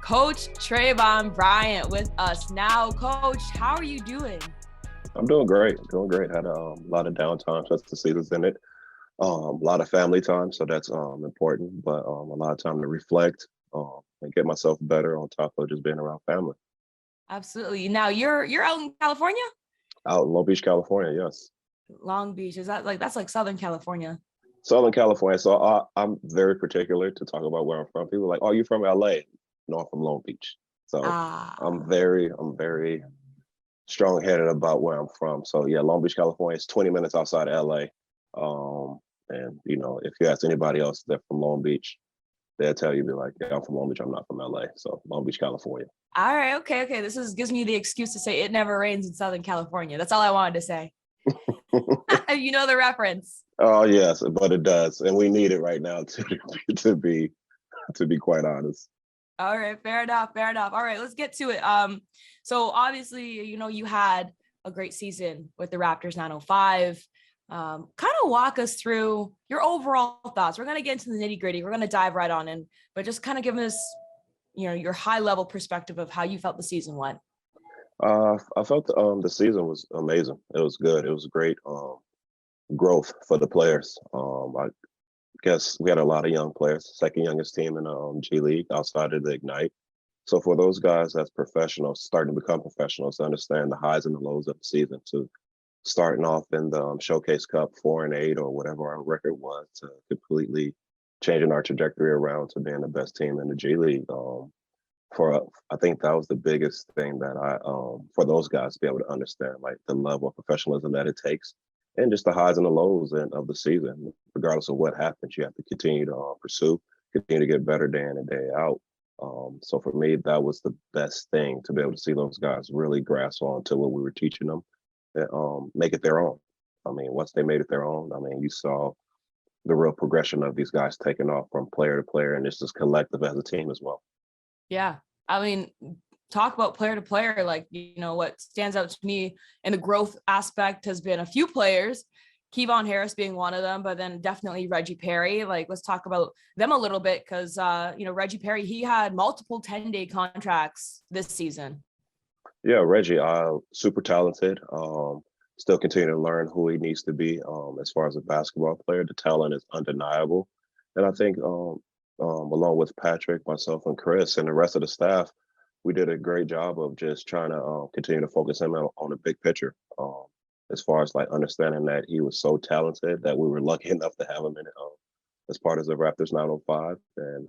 Coach Travon Bryant with us now. Coach, how are you doing? I'm doing great. Doing great. Had a lot of downtime since the season's in it. A lot of family time, so that's important. But a lot of time to reflect and get myself better on top of just being around family. Absolutely. Now you're out in California? Out in Long Beach, California, yes. Long Beach. Is that like that's like Southern California? Southern California. So I'm very particular to talk about where I'm from. People are like, "Oh, you from LA?" No, I'm from Long Beach. So Ah, I'm very strong-headed about where I'm from. So yeah, Long Beach, California is 20 minutes outside of LA. And if you ask anybody else that's from Long Beach, they'll tell you, be like, yeah, I'm from Long Beach, I'm not from LA. So Long Beach, California. all right. Okay. This gives me the excuse to say it never rains in Southern California. That's all I wanted to say. You know the reference. Oh yes, but it does. And we need it right now to be to be quite honest. All right, fair enough. All right, let's get to it. So obviously, you had a great season with the Raptors 905. Kind of walk us through your overall thoughts. We're gonna get into the nitty-gritty. We're gonna dive right on in, but just kind of give us, your high level perspective of how you felt the season went. I felt the season was amazing. It was good. It was great growth for the players. I guess we had a lot of young players, second youngest team in G League outside of the Ignite. So for those guys that's professionals, starting to become professionals, to understand the highs and the lows of the season, to starting off in the Showcase Cup 4-8 or whatever our record was, to completely changing our trajectory around to being the best team in the G League. I think that was the biggest thing that I for those guys to be able to understand, like the level of professionalism that it takes, and just the highs and the lows of the season. Regardless of what happens, you have to continue to pursue, continue to get better day in and day out. So for me, that was the best thing, to be able to see those guys really grasp on to what we were teaching them, and make it their own. I mean, once they made it their own, I mean, you saw the real progression of these guys taking off from player to player, and it's just collective as a team as well. Yeah. I mean, talk about player to player. Like, what stands out to me in the growth aspect has been a few players, Keevon Harris being one of them, but then definitely Reggie Perry. Like, let's talk about them a little bit because, Reggie Perry, he had multiple 10-day contracts this season. Yeah, Reggie, super talented. Still continue to learn who he needs to be. As far as a basketball player, the talent is undeniable, and I think along with Patrick, myself, and Chris, and the rest of the staff, we did a great job of just trying to continue to focus him on the big picture. As far as like understanding that he was so talented that we were lucky enough to have him in as part of the Raptors 905, and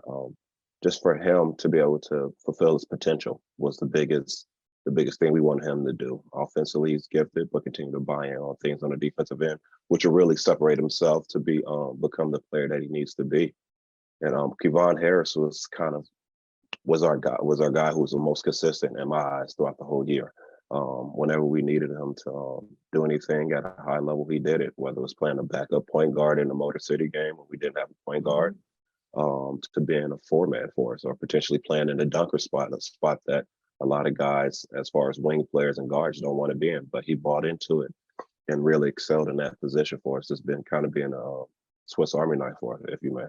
just for him to be able to fulfill his potential was the biggest thing we wanted him to do. Offensively, he's gifted, but continue to buy in on things on the defensive end, which will really separate himself to become the player that he needs to be. And Keevon Harris was our guy who was the most consistent in my eyes throughout the whole year. Whenever we needed him to do anything at a high level, he did it. Whether it was playing a backup point guard in the Motor City game when we didn't have a point guard, to being a four-man for us, or potentially playing in the dunker spot, a spot that a lot of guys, as far as wing players and guards, don't want to be in. But he bought into it and really excelled in that position for us. It's been kind of being a Swiss Army knife for us, if you may.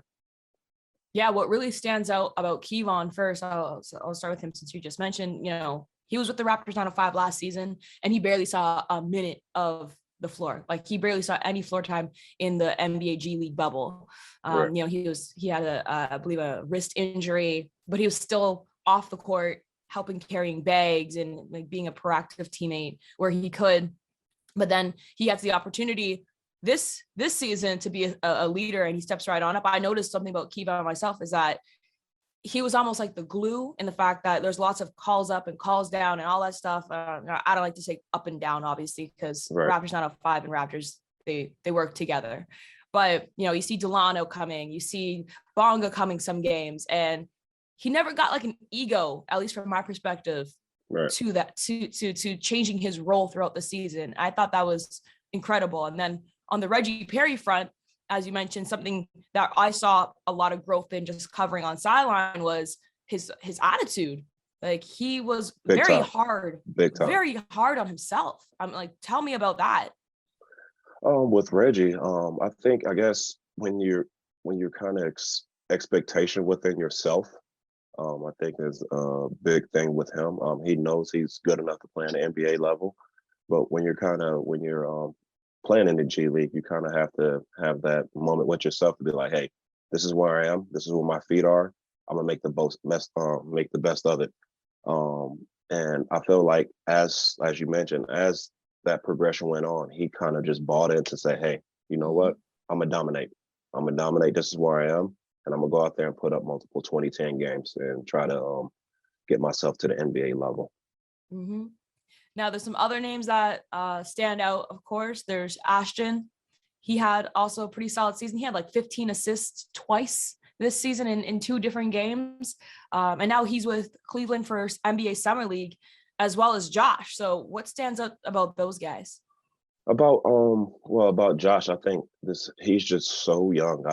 Yeah, what really stands out about Keevon first, I'll start with him since you just mentioned, he was with the Raptors 905 last season and he barely saw a minute of the floor. Like he barely saw any floor time in the NBA G League bubble. Right. He had I believe a wrist injury, but he was still off the court helping carrying bags and like being a proactive teammate where he could. But then he gets the opportunity this season to be a leader and he steps right on up. I noticed something about Keevon myself is that he was almost like the glue in the fact that there's lots of calls up and calls down and all that stuff. I don't like to say up and down, obviously, because Right. Raptors 905 and Raptors, they work together. But, you see Delano coming, you see Bonga coming some games, and he never got like an ego, at least from my perspective, Right. to that, to changing his role throughout the season. I thought that was incredible. And then on the Reggie Perry front, as you mentioned, something that I saw a lot of growth in just covering on sideline was his attitude. Like he was Big very time. hard, Big time. very hard on himself. I'm like, tell me about that. With Reggie, I guess when you're kind of expectation within yourself, I think is a big thing with him. He knows he's good enough to play on the NBA level, but when you're playing in the G League, you kind of have to have that moment with yourself to be like, hey, this is where I am. This is where my feet are. I'm gonna make the best of it. And I feel like as you mentioned, as that progression went on, he kind of just bought in to say, hey, you know what? I'm gonna dominate. I'm gonna dominate. This is where I am, and I'm gonna go out there and put up multiple 20-10 games and try to get myself to the NBA level. Mm-hmm. Now, there's some other names that stand out, of course. There's Ashton. He had also a pretty solid season. He had like 15 assists twice this season in 2 different games. And now he's with Cleveland for NBA Summer League, as well as Josh. So what stands out about those guys? About Josh, I think he's just so young.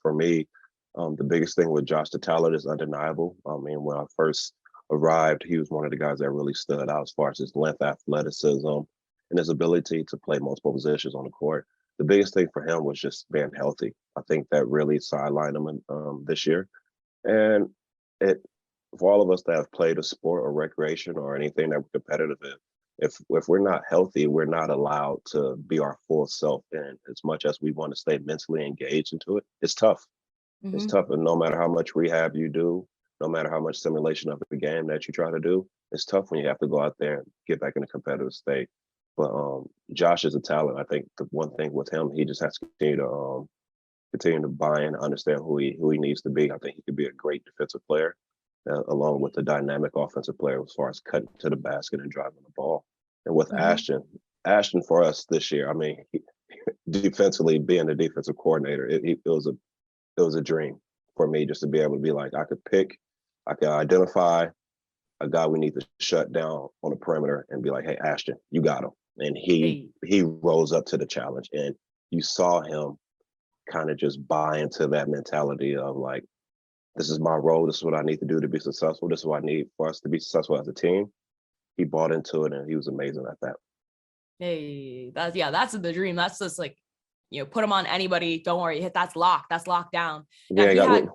For me, the biggest thing with Josh, the talent is undeniable. I mean, when I first arrived, he was one of the guys that really stood out as far as his length, athleticism, and his ability to play multiple positions on the court. The biggest thing for him was just being healthy. I think that really sidelined him this year. And it for all of us that have played a sport or recreation or anything that we're competitive in, if we're not healthy, we're not allowed to be our full self. And as much as we want to stay mentally engaged into it, it's tough. Mm-hmm. It's tough. And no matter how much rehab you do, no matter how much simulation of the game that you try to do, it's tough when you have to go out there and get back in a competitive state. But Josh is a talent. I think the one thing with him, he just has to continue to buy in, understand who he needs to be. I think he could be a great defensive player, along with the dynamic offensive player as far as cutting to the basket and driving the ball. And with Ashton for us this year, I mean, defensively being the defensive coordinator, it was a dream for me just to be able to be like, I could identify a guy we need to shut down on the perimeter and be like, hey, Ashton, you got him. And he rose up to the challenge. And you saw him kind of just buy into that mentality of like, this is my role. This is what I need to do to be successful. This is what I need for us to be successful as a team. He bought into it and he was amazing at that. Hey, that's the dream. That's just like, put him on anybody. Don't worry, that's locked. That's locked down. We're playing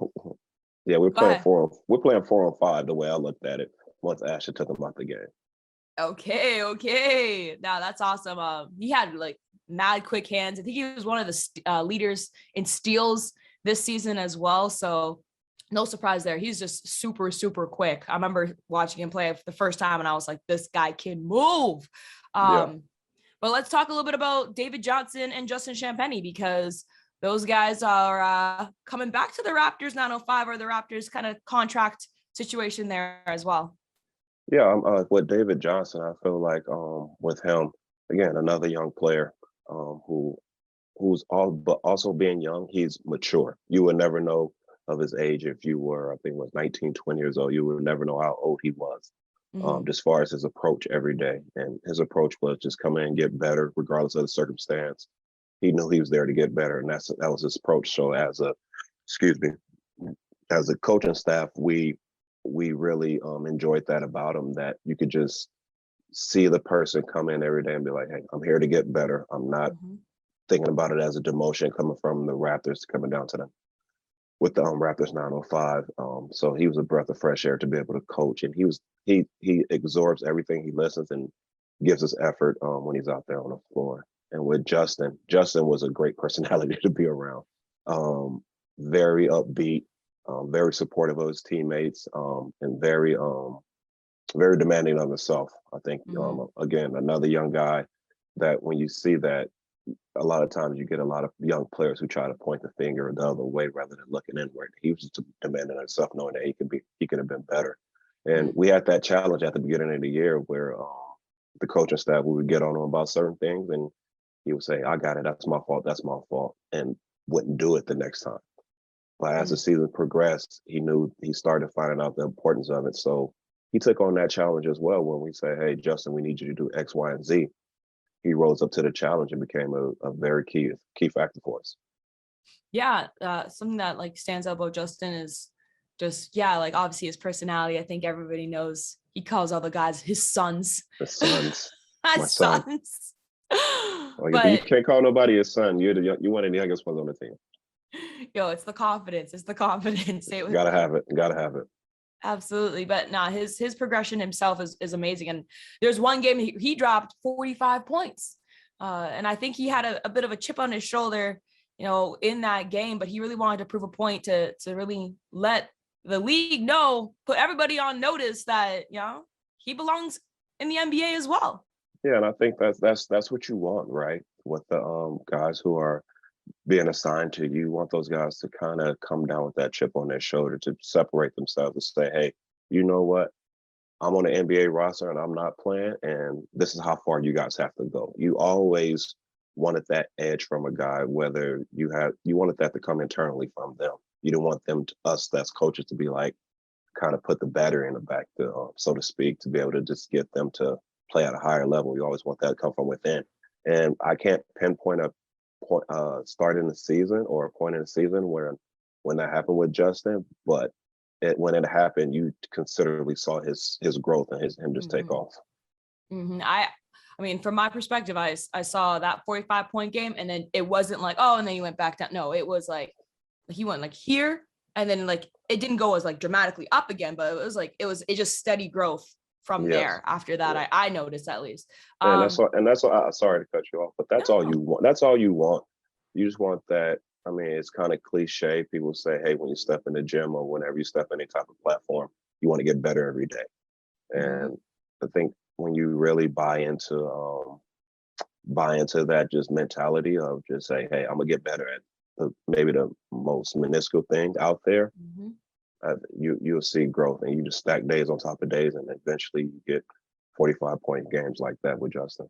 4-on-5 the way I looked at it once Ashton took him out the game. Okay. Now that's awesome. He had like mad quick hands. I think he was one of the leaders in steals this season as well. So no surprise there. He's just super, super quick. I remember watching him play for the first time and I was like, this guy can move. But let's talk a little bit about David Johnson and Justin Champagnie, because those guys are coming back to the Raptors 905, or the Raptors kind of contract situation there as well. Yeah, with David Johnson, I feel like with him, again, another young player who's also being young, he's mature. You would never know of his age if you were, I think, 19, 20 years old. You would never know how old he was. As far as his approach every day. And his approach was just come in and get better regardless of the circumstance. He knew he was there to get better, and that was his approach. So as a coaching staff, we really enjoyed that about him, that you could just see the person come in every day and be like, hey, I'm here to get better. I'm not thinking about it as a demotion coming from the Raptors coming down to them with the Raptors 905. So he was a breath of fresh air to be able to coach, and he absorbs everything. He listens and gives his effort when he's out there on the floor. And with Justin was a great personality to be around. Very upbeat, very supportive of his teammates, and very demanding of himself. I think again, another young guy that when you see that, a lot of times you get a lot of young players who try to point the finger the other way rather than looking inward. He was just demanding himself, knowing that he could have been better. And we had that challenge at the beginning of the year where the coaching staff, we would get on him about certain things, and he would say, I got it, that's my fault, and wouldn't do it the next time. But as the season progressed, he started finding out the importance of it. So he took on that challenge as well. When we say, hey, Justin, we need you to do X, Y, and Z, he rose up to the challenge and became a very key factor for us. Yeah, something that like stands out about Justin is just, like obviously his personality. I think everybody knows he calls all the guys his sons. The sons. My sons. But you can't call nobody a son. You're one of the youngest ones on the team. Yo, it's the confidence. Say it with Gotta have it. Absolutely. But nah, his progression himself is amazing. And there's one game he dropped 45 points. And I think he had a bit of a chip on his shoulder, in that game, but he really wanted to prove a point to really let the league know, put everybody on notice that, he belongs in the NBA as well. Yeah, and I think that's what you want, right? With the guys who are being assigned to you, you want those guys to kind of come down with that chip on their shoulder to separate themselves and say, hey, you know what? I'm on the NBA roster and I'm not playing, and this is how far you guys have to go. You always wanted that edge from a guy, whether you wanted that to come internally from them. You didn't want us as coaches to be like, kind of put the battery in the back, so to speak, to be able to just get them to play at a higher level. You always want that to come from within. And I can't pinpoint a point, start in the season or a point in the season when that happened with Justin, but when it happened, you considerably saw his growth and him just take off. Mm-hmm. I mean, from my perspective, I saw that 45-point game, and then it wasn't like, oh, and then he went back down. No, it was like he went like here, and then like it didn't go as like dramatically up again, but it just steady growth from there. After that, I noticed at least. And that's why sorry to cut you off, but that's all you want. That's all you want. You just want that. I mean, it's kind of cliche. People say, hey, when you step in the gym or whenever you step in any type of platform, you want to get better every day. And I think when you really buy into that just mentality of just say, hey, I'm gonna get better at maybe the most minuscule thing out there, you'll see growth, and you just stack days on top of days, and eventually you get 45-point games like that with Justin.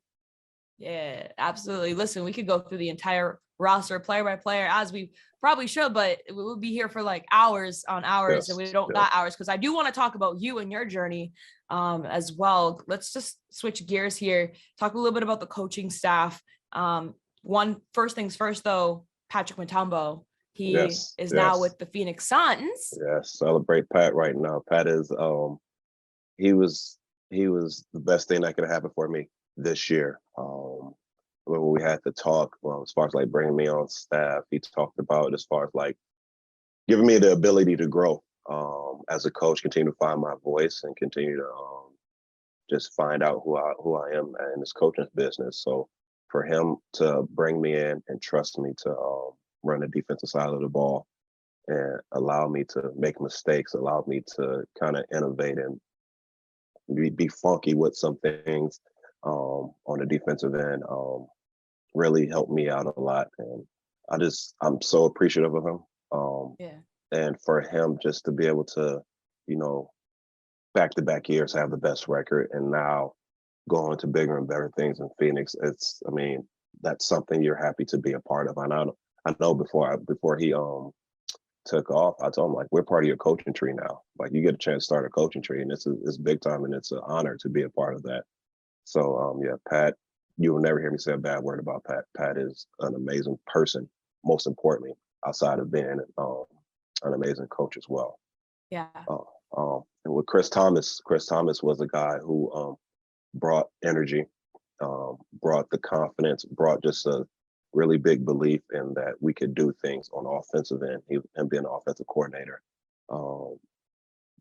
Yeah, absolutely. Listen, we could go through the entire roster player by player, as we probably should, but we'll be here for like hours on hours, and we don't got hours, because I do want to talk about you and your journey as well. Let's just switch gears here, talk a little bit about the coaching staff. First things first, though, Patrick Mutombo, he is now with the Phoenix Suns. Yes, celebrate Pat right now. Pat is he was the best thing that could happen for me this year. When we had to talk, as far as like bringing me on staff, he talked about as far as like giving me the ability to grow as a coach, continue to find my voice, and continue to just find out who I am in this coaching business. So for him to bring me in and trust me to run the defensive side of the ball and allow me to make mistakes, allow me to kind of innovate and be funky with some things on the defensive end, really helped me out a lot. And I'm so appreciative of him. And for him just to be able to, back-to-back years have the best record, and now go on to bigger and better things in Phoenix, that's something you're happy to be a part of. And I know before he took off, I told him, like, we're part of your coaching tree now. Like, you get a chance to start a coaching tree, and it's big time, and it's an honor to be a part of that. So Pat, you will never hear me say a bad word about Pat. Pat is an amazing person, most importantly, outside of being an amazing coach as well. Yeah. And with Chris Thomas was a guy who brought energy, brought the confidence, brought just a really big belief in that we could do things on the offensive end, and being an offensive coordinator,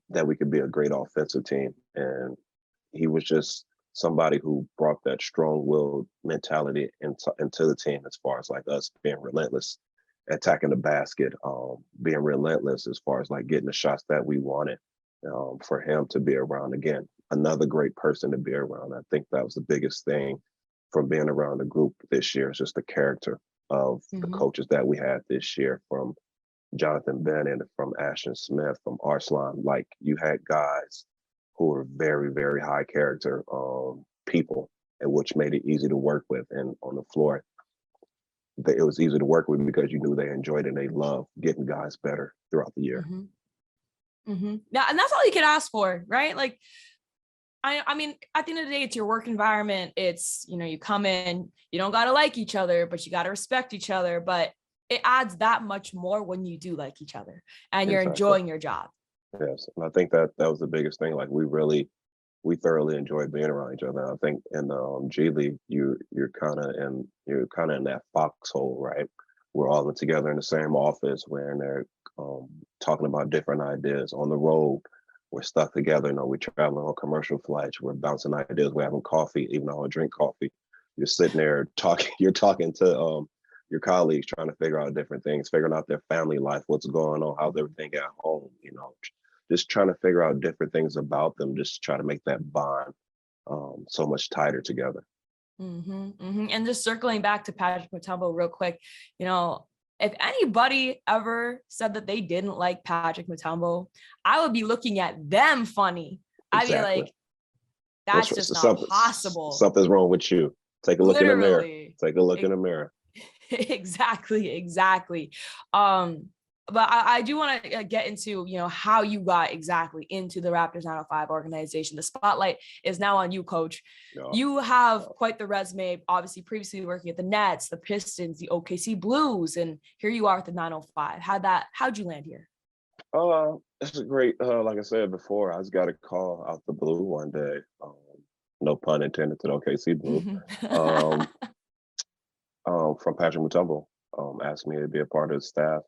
that we could be a great offensive team. And he was just somebody who brought that strong-willed mentality into the team, as far as like us being relentless, attacking the basket, being relentless as far as like getting the shots that we wanted. For him to be around, again, another great person to be around. I think that was the biggest thing from being around the group this year, is just the character of the coaches that we had this year, from Jonathan Bennett, from Ashton Smith, from Arslan. Like, you had guys who were very, very high character people, and which made it easy to work with. And on the floor, it was easy to work with because you knew they enjoyed it and they loved getting guys better throughout the year. Yeah, and that's all you can ask for, right? Like, I mean, at the end of the day, it's your work environment. It's, you come in, you don't got to like each other, but you got to respect each other. But it adds that much more when you do like each other and you're enjoying your job. Yes. And I think that was the biggest thing. Like, we thoroughly enjoyed being around each other. I think in the G League, you're kind of in that foxhole, right? We're all together in the same office, we're in there talking about different ideas. On the road, we're stuck together. You know, we're traveling on commercial flights. We're bouncing ideas. We're having coffee, even though I don't drink coffee. You're sitting there talking. You're talking to your colleagues, trying to figure out different things, figuring out their family life, what's going on, how's everything at home. You know, just trying to figure out different things about them, just to try to make that bond so much tighter together. And just circling back to Patrick Mutombo real quick, you know, if anybody ever said that they didn't like Patrick Mutombo, I would be looking at them funny. Exactly. I'd be like, that's just not possible. Something's wrong with you. Take a look in the mirror. Take a look in the mirror. Exactly. But I do want to get into, you know, how you got exactly into the Raptors 905 organization. The spotlight is now on you, Coach. Yeah. You have quite the resume, obviously previously working at the Nets, the Pistons, the OKC Blues, and here you are at the 905. How'd you land here? It's a great, like I said before, I just got a call out the blue one day. No pun intended to the OKC Blue. From Patrick Mutombo, asked me to be a part of the staff.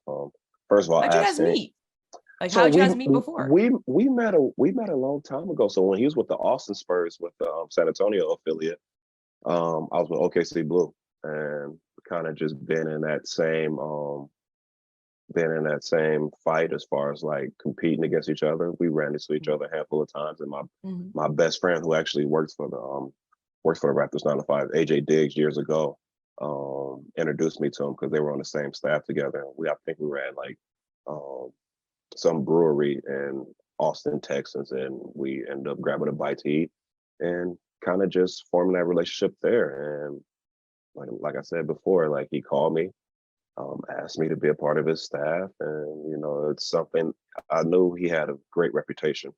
First of all, how'd you guys meet? Like, so how'd you guys meet before? We met a long time ago. So when he was with the Austin Spurs with the San Antonio affiliate, I was with OKC Blue, and kind of just been in that same fight as far as like competing against each other. We ran into each other a handful of times, and my best friend, who actually works for the Raptors 905, AJ Diggs, years ago, introduced me to him because they were on the same staff together. I think we were at like some brewery in Austin, Texas, and we ended up grabbing a bite to eat and kind of just forming that relationship there. And like I said before, like he called me, asked me to be a part of his staff, and you know, it's something I knew he had a great reputation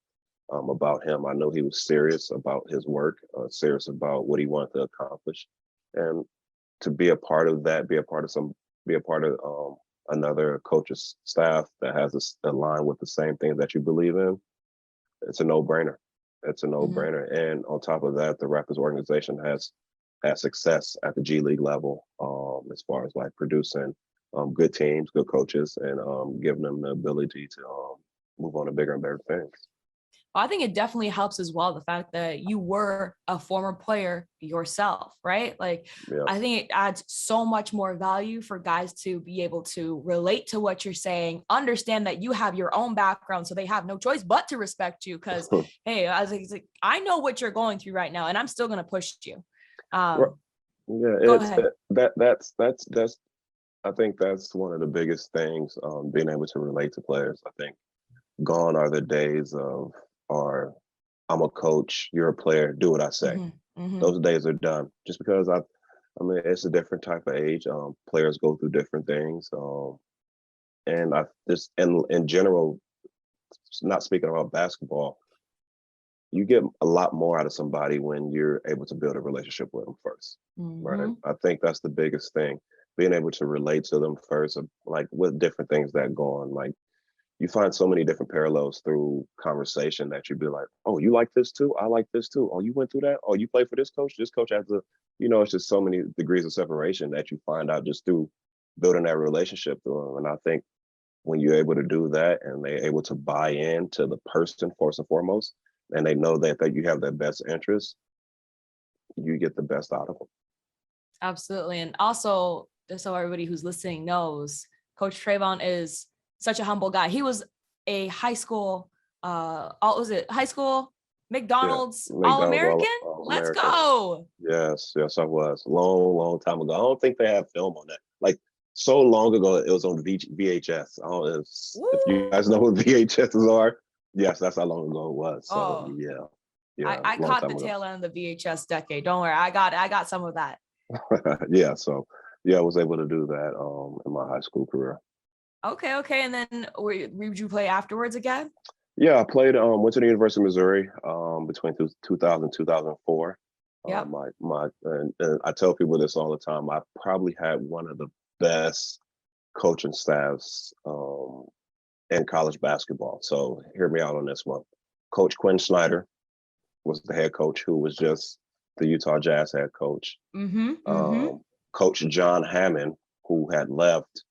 about him. I know he was serious about his work, serious about what he wanted to accomplish, and to be a part of that, be a part of another coach's staff that has a line with the same things that you believe in, it's a no-brainer. And on top of that, the Raptors organization has had success at the G League level, as far as like producing good teams, good coaches, and giving them the ability to move on to bigger and better things. I think it definitely helps as well, the fact that you were a former player yourself, right? Like, yeah. I think it adds so much more value for guys to be able to relate to what you're saying, understand that you have your own background, so they have no choice but to respect you. Because, hey, I was like, I know what you're going through right now, and I'm still going to push you. Yeah, that's I think that's one of the biggest things, being able to relate to players. I think gone are the days of, I'm a coach, you're a player, do what I say. Those days are done. Just because I mean, it's a different type of age. Players go through different things. And I just, in general, not speaking about basketball, you get a lot more out of somebody when you're able to build a relationship with them first, right? I think that's the biggest thing, being able to relate to them first, like with different things that go on. Like, you find so many different parallels through conversation that you'd be like, oh, you like this too? I like this too. Oh, you went through that? Oh, you play for this coach? This coach has it's just so many degrees of separation that you find out just through building that relationship through them. And I think when you're able to do that and they're able to buy into the person first and foremost, and they know that you have their best interest, you get the best out of them. Absolutely. And also, just so everybody who's listening knows, Coach Travon is such a humble guy. He was a high school, high school McDonald's All-American? Let's go. Yes, I was. Long time ago. I don't think they have film on that. Like, so long ago, it was on VHS. I don't know if you guys know what VHSs are. Yes, that's how long ago it was. So yeah. I caught the tail end of the VHS decade. Don't worry, I got some of that. I was able to do that in my high school career. Okay. And then would you play afterwards again? Yeah, I played, went to the University of Missouri between 2000 and 2004. Yeah. And I tell people this all the time. I probably had one of the best coaching staffs in college basketball. So hear me out on this one. Coach Quinn Snyder was the head coach, who was just the Utah Jazz head coach. Coach John Hammond, who had left,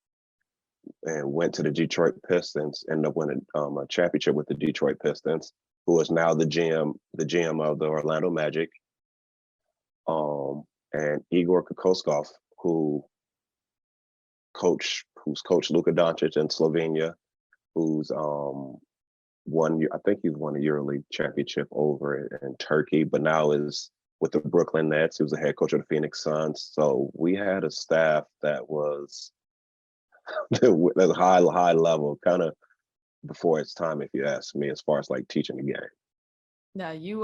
and went to the Detroit Pistons, ended up winning a championship with the Detroit Pistons, who is now the GM of the Orlando Magic. And Igor Kokoskov, who's coached Luka Doncic in Slovenia, who's I think he's won a EuroLeague championship over in Turkey, but now is with the Brooklyn Nets. He was the head coach of the Phoenix Suns. So we had a staff that was at a high level, kind of before its time, if you ask me, as far as like teaching the game. Yeah, you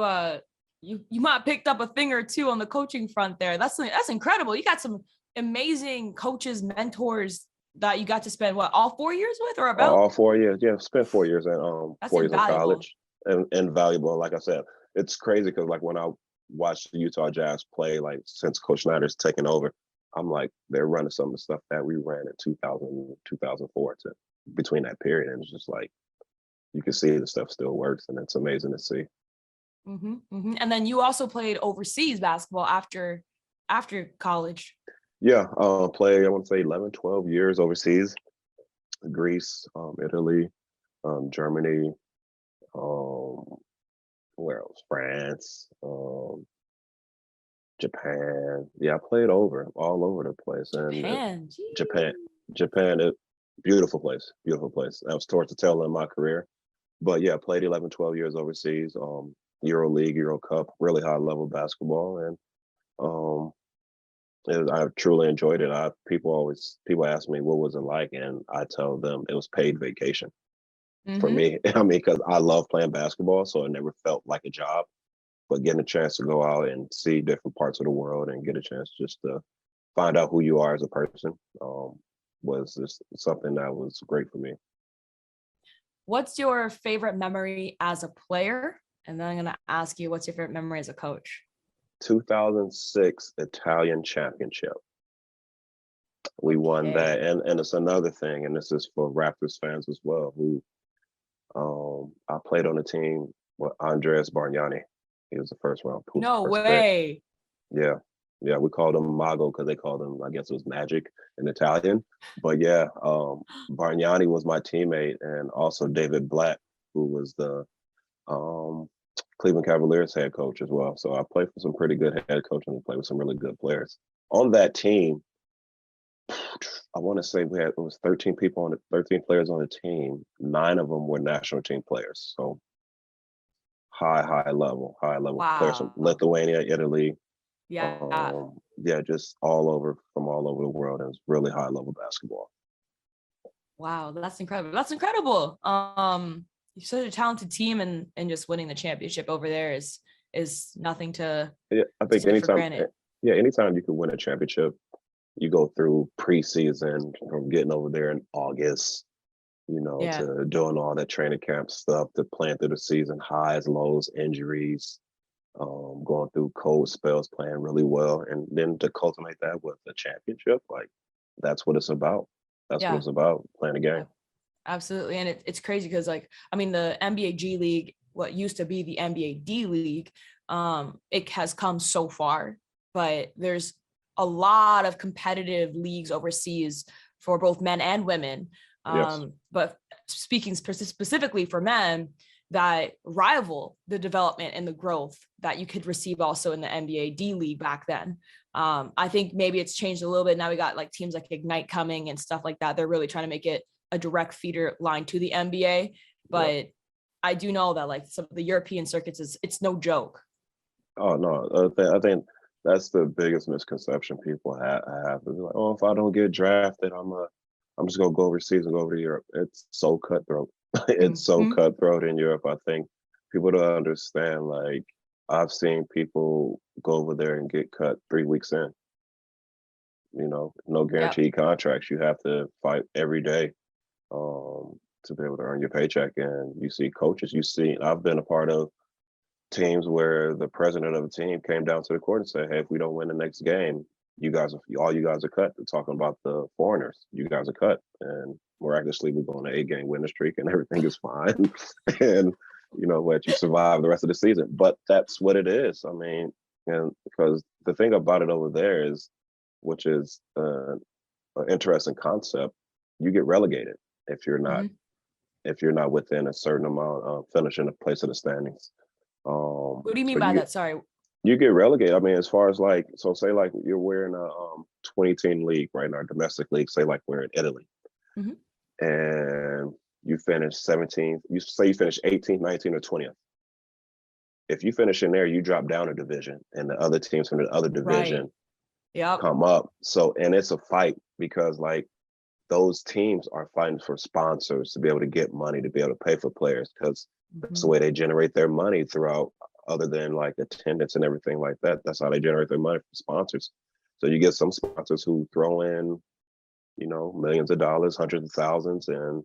might have picked up a thing or two on the coaching front there. That's incredible. You got some amazing coaches, mentors that you got to spend all 4 years with, or about all 4 years. Yeah, spent 4 years in That's 4 years in invaluable. college, and invaluable. Like I said, it's crazy because like when I watched the Utah Jazz play, like since Coach Snyder's taken over, I'm like, they're running some of the stuff that we ran in 2000, 2004 to between that period. And it's just like, you can see the stuff still works, and it's amazing to see. And then you also played overseas basketball after college. Yeah, played, I want to say 11, 12 years overseas, Greece, Italy, Germany, where else? France, Japan. Yeah, I played all over the place. And Japan, beautiful place. That was towards the tail end of my career. But yeah, I played 11, 12 years overseas, EuroLeague, Euro Cup, really high level basketball. And I truly enjoyed it. People ask me what was it like, and I tell them it was paid vacation for me. I mean, because I love playing basketball, so it never felt like a job. But getting a chance to go out and see different parts of the world and get a chance just to find out who you are as a person was just something that was great for me. What's your favorite memory as a player? And then I'm going to ask you, what's your favorite memory as a coach? 2006 Italian championship. We won that. And it's another thing, and this is for Raptors fans as well, who I played on a team with Andreas Bargnani. He was the first round. No way. Pick. Yeah. We called him Mago because they called him, I guess it was Magic in Italian. But yeah, Bargnani was my teammate, and also David Black, who was the Cleveland Cavaliers head coach as well. So I played for some pretty good head coaching and played with some really good players. On that team, I want to say it was 13 players on the team. 9 of them were national team players. So high level players from Lithuania, Italy. Yeah, just from all over the world. It was really high level basketball. Wow, that's incredible. You're such a talented team, and just winning the championship over there is nothing to. Yeah, I think anytime you can win a championship, you go through preseason from getting over there in August, to doing all that training camp stuff, to playing through the season, highs, lows, injuries, going through cold spells, playing really well, and then to culminate that with a championship, like that's what it's about. That's what it's about, playing a game. Yeah. Absolutely. And it's crazy because, like, I mean, the NBA G League, what used to be the NBA D League, it has come so far, but there's a lot of competitive leagues overseas for both men and women. Yes. But speaking specifically for men, that rival the development and the growth that you could receive also in the NBA D League back then. I think maybe it's changed a little bit. Now we got like teams like Ignite coming and stuff like that. They're really trying to make it a direct feeder line to the NBA. But I do know that like some of the European circuits it's no joke. Oh, no. I think that's the biggest misconception people have. They're like, oh, if I don't get drafted, I'm just going to go overseas and go over to Europe. It's so cutthroat. It's so cutthroat in Europe. I think people don't understand. Like, I've seen people go over there and get cut 3 weeks in. No guaranteed contracts. You have to fight every day to be able to earn your paycheck. And you see coaches, I've been a part of teams where the president of the team came down to the court and said, hey, if we don't win the next game, all you guys are cut. They're talking about the foreigners. You guys are cut. And miraculously, we're going to 8-game winning streak and everything is fine. And, let you survive the rest of the season. But that's what it is. I mean, and because the thing about it over there is, which is an interesting concept, you get relegated if you're not Mhm. within a certain amount of finishing a place in the standings. What do you mean So by that? Sorry. you get relegated. I mean, as far as like, so say like we're in a 20-team league right now, domestic league. Say like we're in Italy, Mhm. and you finish 17th. You say you finish 18th, 19th, or 20th. If you finish in there, you drop down a division, and the other teams from the other Right. division Yep. come up. So, and it's a fight because like those teams are fighting for sponsors to be able to get money to be able to pay for players because that's the Mhm. way they generate their money throughout, other than like attendance and everything like that. That's how they generate their money from sponsors. So you get some sponsors who throw in, millions of dollars, hundreds of thousands. And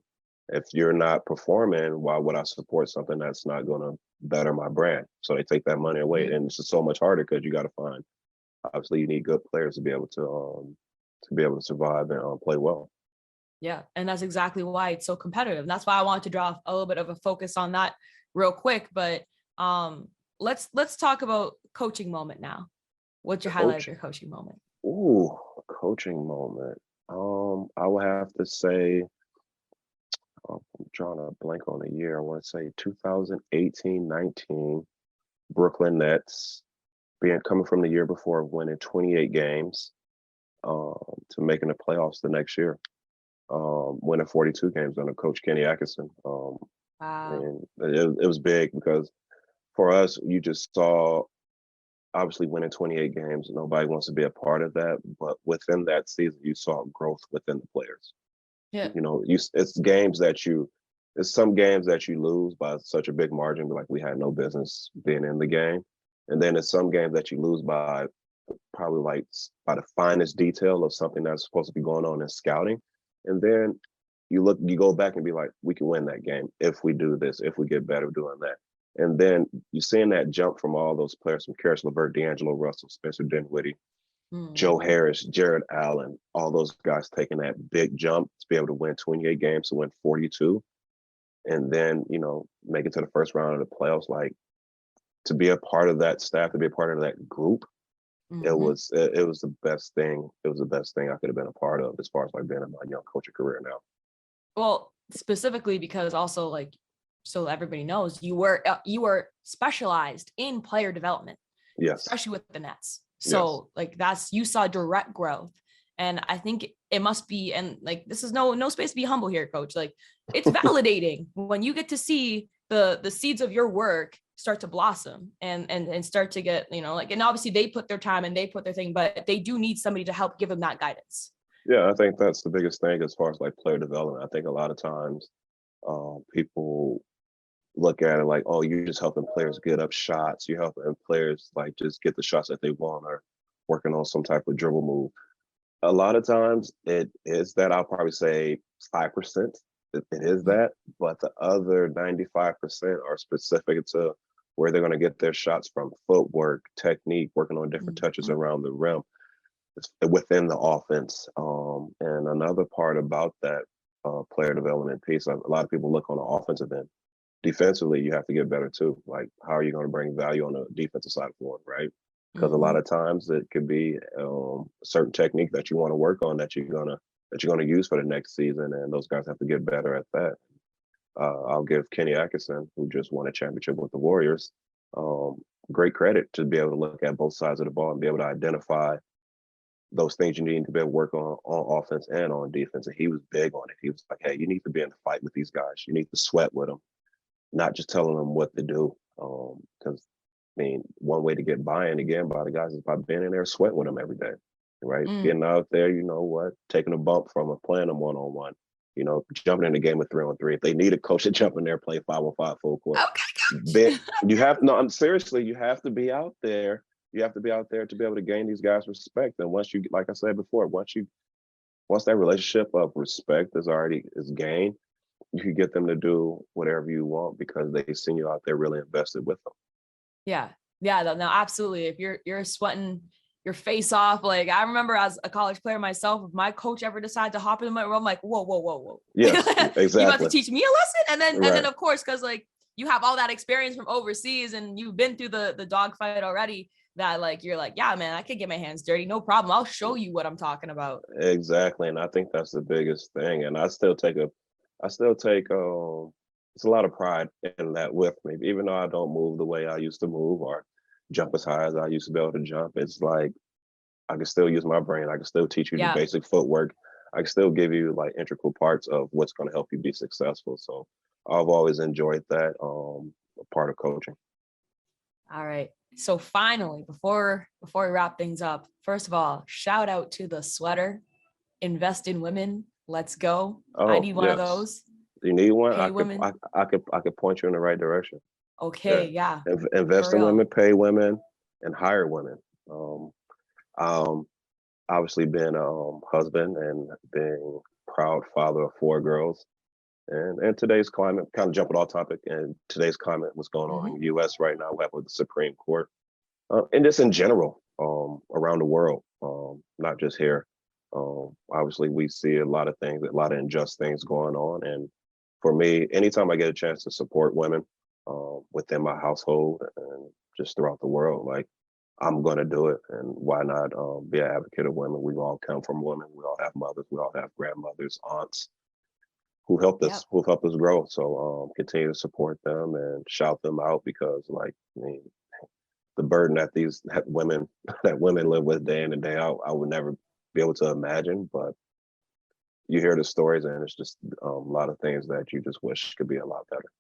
if you're not performing, why would I support something that's not going to better my brand? So they take that money away. Mhm. And it's just so much harder because you got to find, obviously you need good players to be able to survive and play well. Yeah. And that's exactly why it's so competitive. And that's why I wanted to draw a little bit of a focus on that real quick. But let's talk about coaching moment now. What's your highlight of Coach, your coaching moment? ooh, coaching moment. I would have to say, I'm drawing a blank on the year. I want to say 2018-19 Brooklyn Nets, being coming from the year before winning 28 games, to making the playoffs the next year, winning 42 games under Coach Kenny Atkinson. Wow. And it was big because for us, you just saw, obviously winning 28 games. Nobody wants to be a part of that, but within that season, you saw growth within the players. Yeah. It's some games that you lose by such a big margin, like we had no business being in the game. And then it's some games that you lose by probably like by the finest detail of something that's supposed to be going on in scouting. And then you go back and be like, we can win that game if we do this, if we get better doing that. And then you're seeing that jump from all those players, from Karis LeVert, D'Angelo Russell, Spencer Dinwiddie, Joe Mhm. Harris, Jared Allen, all those guys taking that big jump to be able to win 28 games, to win 42, and then, make it to the first round of the playoffs. Like, to be a part of that staff, to be a part of that group, Mhm. it was the best thing. It was the best thing I could have been a part of as far as like being in my young coaching career now. Well, specifically because also like, so everybody knows you were specialized in player development, Yes. especially with the Nets. Yes. So like you saw direct growth. And I think it must be, and like, this is no space to be humble here, coach. Like, it's validating when you get to see the seeds of your work start to blossom and start to get, like, and obviously they put their time and they put their thing, but they do need somebody to help give them that guidance. Yeah, I think that's the biggest thing as far as like player development. I think a lot of times people look at it like, oh, you're just helping players get up shots. You're helping players like just get the shots that they want, or working on some type of dribble move. A lot of times it is that. I'll probably say 5%. It is that, but the other 95% are specific to where they're going to get their shots from: footwork, technique, working on different touches Mhm. around the rim within the offense. And another part about that player development piece, a lot of people look on the offensive end. Defensively, you have to get better too. Like, how are you going to bring value on the defensive side of the floor, right? Because a lot Mhm. of times it could be a certain technique that you want to work on, that you're gonna use for the next season, and those guys have to get better at that. I'll give Kenny Atkinson, who just won a championship with the Warriors, um, great credit to be able to look at both sides of the ball and be able to identify those things you need to be able to work on offense and on defense. And he was big on it. He was like, hey, you need to be in the fight with these guys. You need to sweat with them, not just telling them what to do. Because one way to get buy-in again by the guys is by being in there sweating with them every day, right? Mm. Getting out there, taking a bump from them, playing them one-on-one, jumping in the game with 3-on-3. If they need a coach to jump in there, play 5-on-5 full court. Okay, But you have no, I'm seriously, you have to be out there. You have to be out there to be able to gain these guys' respect. And once you, like I said before, once that relationship of respect is gained, you can get them to do whatever you want because they seen you out there really invested with them. Yeah. Yeah. No, absolutely. If you're sweating your face off, like I remember as a college player myself, if my coach ever decided to hop in the room, I'm like, whoa, whoa, whoa, whoa. Yes, You about to exactly. teach me a lesson? And then Right. of course, because like you have all that experience from overseas and you've been through the dogfight already. that like you're like, yeah, man, I could get my hands dirty, no problem. I'll show you what I'm talking about. Exactly, and I think that's the biggest thing. And I still take it's a lot of pride in that with me, even though I don't move the way I used to move or jump as high as I used to be able to jump. It's like I can still use my brain. I can still teach you the Yeah. basic footwork. I can still give you like integral parts of what's going to help you be successful. So I've always enjoyed that part of coaching. All right. So finally, before we wrap things up, first of all, shout out to the sweater. Invest in women. Let's go. I Oh need one of yes, those. you need one. Pay women. I could point you in the right direction. Yeah, Okay. Yeah. For invest in real. women, pay women, and hire women. Um, obviously being a husband and being proud father of 4 girls. And today's climate, kind of jumping off topic, and today's climate, what's going on in the U.S. right now, we have with the Supreme Court, and just in general, around the world, not just here. Obviously, we see a lot of things, a lot of unjust things going on. And for me, anytime I get a chance to support women within my household and just throughout the world, like I'm going to do it. And why not be an advocate of women? We all come from women. We all have mothers. We all have grandmothers, aunts Yep. who helped us grow. So continue to support them and shout them out because, like, I mean, the burden that women that women live with day in and day out, I would never be able to imagine. But you hear the stories, and it's just a lot of things that you just wish could be a lot better.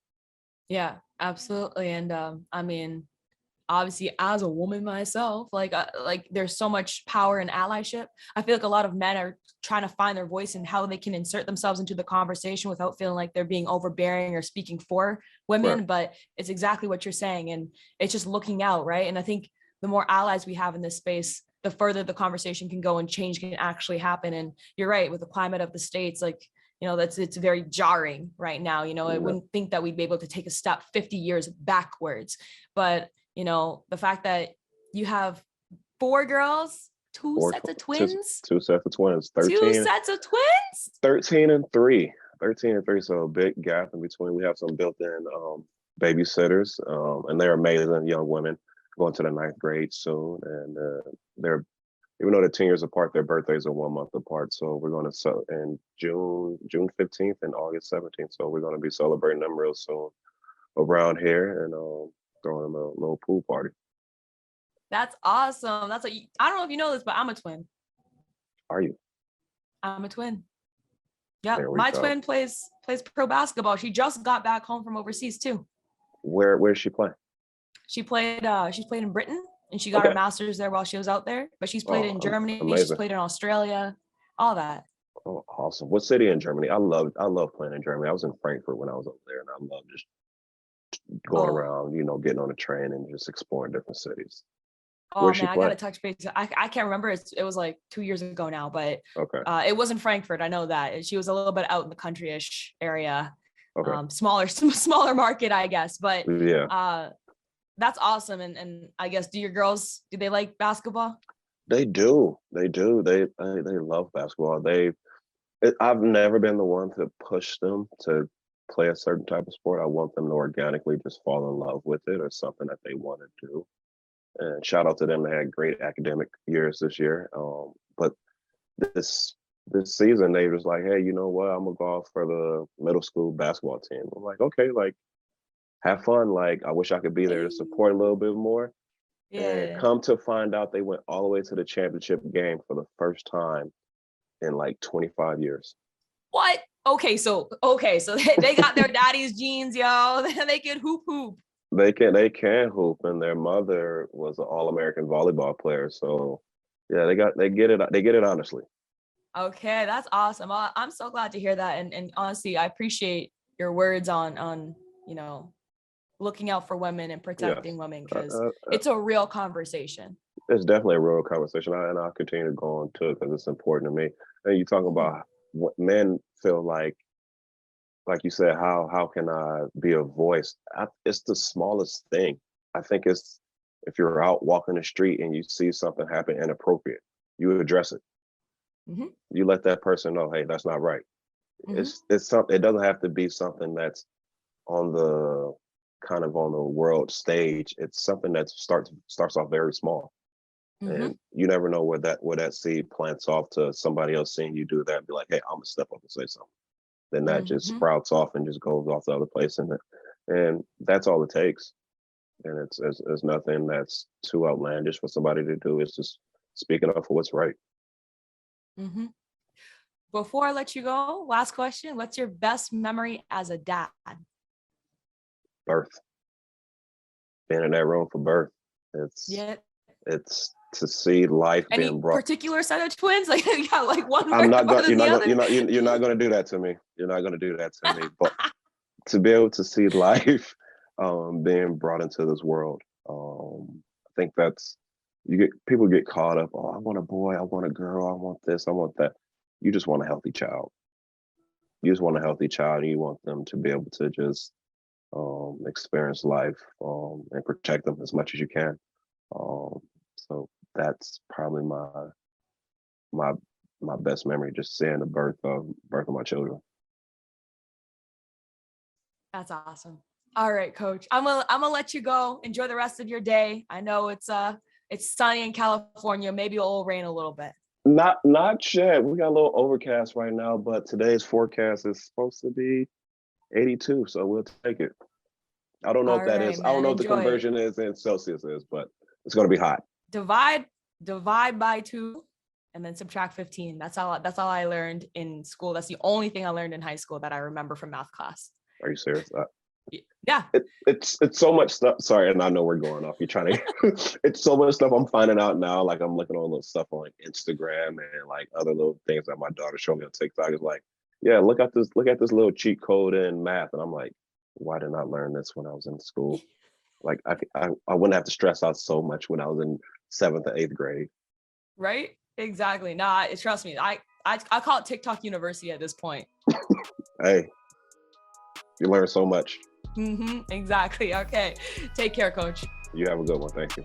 Yeah, absolutely. And I mean, obviously as a woman myself, like there's so much power in allyship. I feel like a lot of men are trying to find their voice and how they can insert themselves into the conversation without feeling like they're being overbearing or speaking for Right. women. But it's exactly what you're saying, and it's just looking out, right? And I think the more allies we have in this space, the further the conversation can go and change can actually happen. And you're right, with the climate of the states, like, it's very jarring right now. I Yeah. wouldn't think that we'd be able to take a step 50 years backwards. But the fact that you have 4 girls, two Four, sets of two, twins, two sets of twins, two sets of twins. 13 and 3. 13 and 3, so a big gap in between. We have some built-in babysitters, and they're amazing young women going to the 9th grade soon. And they're, even though they're 10 years apart, their birthdays are 1 month apart. So we're going to in June 15th and August 17th. So we're going to be celebrating them real soon around here and throwing them a little pool party. That's awesome. I don't know if you know this, but I'm a twin. Are you? I'm a twin. Yeah, There we my go. twin plays pro basketball. She just got back home from overseas too. Where's she playing? She's played in Britain, and she got her master's there while she was out there. But she's played in Germany. Amazing. She's played in Australia, all that. Oh, awesome. What city in Germany? I love playing in Germany. I was in Frankfurt when I was over there, and I love just going around, getting on a train and just exploring different cities. Oh man, I gotta touch base. I can't remember. It was like 2 years ago now, but it was in Frankfurt. I know that she was a little bit out in the country-ish area, smaller market, I guess. But yeah, that's awesome. And I guess, do they like basketball? They do. They love basketball. I've never been the one to push them to play a certain type of sport. I want them to organically just fall in love with it or something that they want to do. And shout out to them. They had great academic years this year. But this season, they was like, hey, you know what? I'm gonna go off for the middle school basketball team. I'm like, okay, like have fun. Like I wish I could be there to support a little bit more. Yeah. And come to find out, they went all the way to the championship game for the first time in like 25 years. What? Okay, so they got their daddy's genes, yo. They can hoop. They can hoop, and their mother was an All-American volleyball player. So yeah, they get it honestly. Okay, that's awesome. I'm so glad to hear that. And honestly, I appreciate your words on looking out for women and protecting women, because it's a real conversation. It's definitely a real conversation, and I'll continue to go on to it because it's important to me. And you talk about what men feel like you said, how can I be a voice? It's the smallest thing. I think it's if you're out walking the street and you see something happen inappropriate, you address it. Mm-hmm. You let that person know, hey, that's not right. Mm-hmm. It's something. It doesn't have to be something that's on the kind of on the world stage, it's something that starts off very small. And you never know where that seed plants off to somebody else seeing you do that and be like, hey, I'm gonna step up and say something. Then that just sprouts off and just goes off the other place. And that's all it takes. And it's nothing that's too outlandish for somebody to do. It's just speaking up for what's right. Before I let you go, last question. What's your best memory as a dad? Birth. Being in that room for birth. It's to see life Any being brought. Particular set of twins? Like you got like one. You're not gonna do that to me. You're not gonna do that to me. But to be able to see life being brought into this world, I think that's people get caught up. Oh, I want a boy, I want a girl, I want this, I want that. You just want a healthy child. You just want a healthy child, and you want them to be able to just experience life and protect them as much as you can. So that's probably my best memory, just seeing the birth of my children. That's awesome. All right, Coach. I'm gonna let you go. Enjoy the rest of your day. I know it's sunny in California. Maybe it'll rain a little bit. Not yet. We got a little overcast right now, but today's forecast is supposed to be 82, so we'll take it. I don't know if that is. I don't know what the conversion is in Celsius is, but it's gonna be hot. Divide by 2 and then subtract 15. That's all I learned in school. That's the only thing I learned in high school that I remember from math class. Are you serious? Yeah. It's so much stuff. Sorry, and I know we're going off. You're trying to. It's so much stuff I'm finding out now. Like I'm looking on little stuff on like Instagram and like other little things that my daughter showed me on TikTok. It's like, yeah, look at this little cheat code in math, and I'm like, why didn't I learn this when I was in school? Like I wouldn't have to stress out so much when I was in 7th or 8th grade. Right? Exactly. Nah, trust me. I call it TikTok University at this point. Hey, you learn so much. Exactly. Okay. Take care, Coach. You have a good one. Thank you.